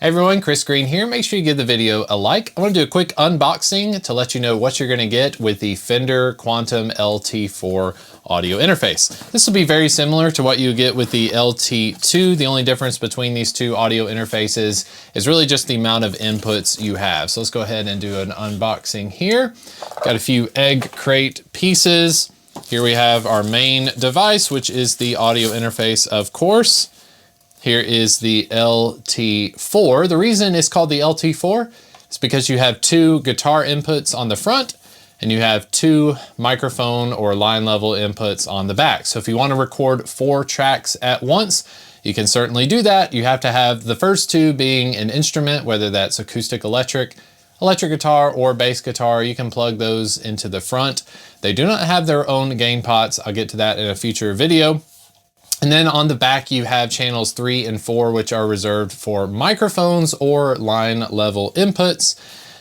Hey everyone, Chris Green here. Make sure you give the video a like. I want to do a quick unboxing to let you know what you're going to get with the Fender Quantum LT4 audio interface. This will be very similar to what you get with the LT2. The only difference between these two audio interfaces is really just the amount of inputs you have. So let's go ahead and do an unboxing here. Got a few egg crate pieces. Here we have our main device, which is the audio interface, of course. Here is the LT4. The reason it's called the LT4 is because you have two guitar inputs on the front and you have two microphone or line level inputs on the back. So if you want to record 4 tracks at once, you can certainly do that. You have to have the first two being an instrument, whether that's acoustic electric guitar or bass guitar. You can plug those into the front. They do not have their own gain pots. I'll get to that in a future video. And then on the back, you have channels 3 and 4, which are reserved for microphones or line level inputs.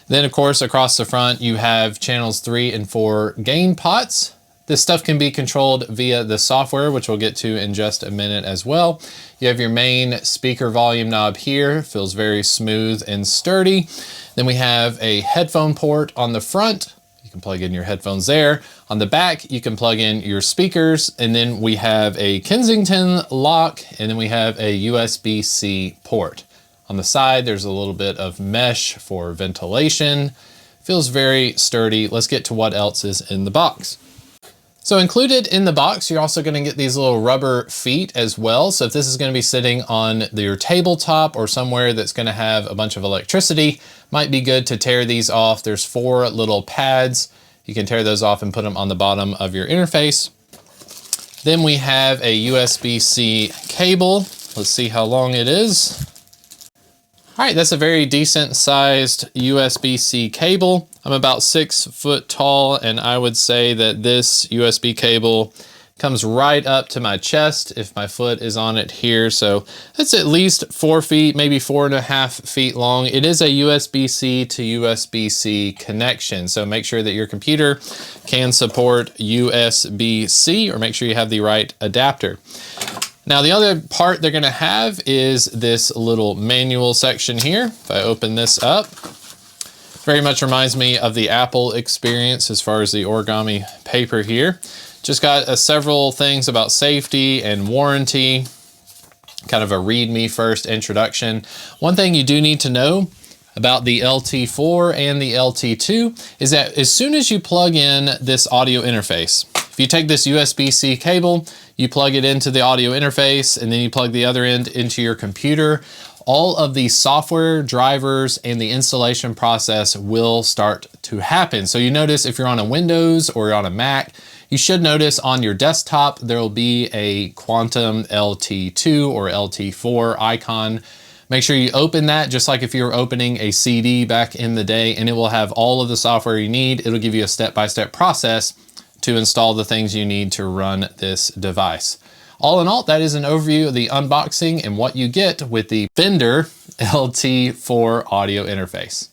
Then of course, across the front, you have channels 3 and 4 gain pots. This stuff can be controlled via the software, which we'll get to in just a minute as well. You have your main speaker volume knob here. Feels very smooth and sturdy. Then we have a headphone port on the front. You can plug in your headphones there. On the back, you can plug in your speakers, and then we have a Kensington lock, and then we have a USB-C port. On the side, there's a little bit of mesh for ventilation. Feels very sturdy. Let's get to what else is in the box. So included in the box, you're also going to get these little rubber feet as well. So if this is going to be sitting on your tabletop or somewhere that's going to have a bunch of electricity, might be good to tear these off. There's 4 little pads. You can tear those off and put them on the bottom of your interface. Then we have a USB-C cable. Let's see how long it is. All right, that's a very decent sized USB-C cable. I'm about 6 foot tall, and I would say that this USB cable comes right up to my chest if my foot is on it here. So that's at least 4 feet, maybe 4.5 feet long. It is a USB-C to USB-C connection. So make sure that your computer can support USB-C, or make sure you have the right adapter. Now the other part they're gonna have is this little manual section here. If I open this up, very much reminds me of the Apple experience as far as the origami paper here. Just got several things about safety and warranty, kind of a read me first introduction. One thing you do need to know about the LT4 and the LT2 is that as soon as you plug in this audio interface, if you take this USB-C cable, you plug it into the audio interface, and then you plug the other end into your computer, all of the software drivers and the installation process will start to happen. So you notice if you're on a Windows or you're on a Mac, you should notice on your desktop, there will be a Quantum LT2 or LT4 icon. Make sure you open that just like if you were opening a CD back in the day, and it will have all of the software you need. It'll give you a step-by-step process to install the things you need to run this device. All in all, that is an overview of the unboxing and what you get with the Fender LT4 audio interface.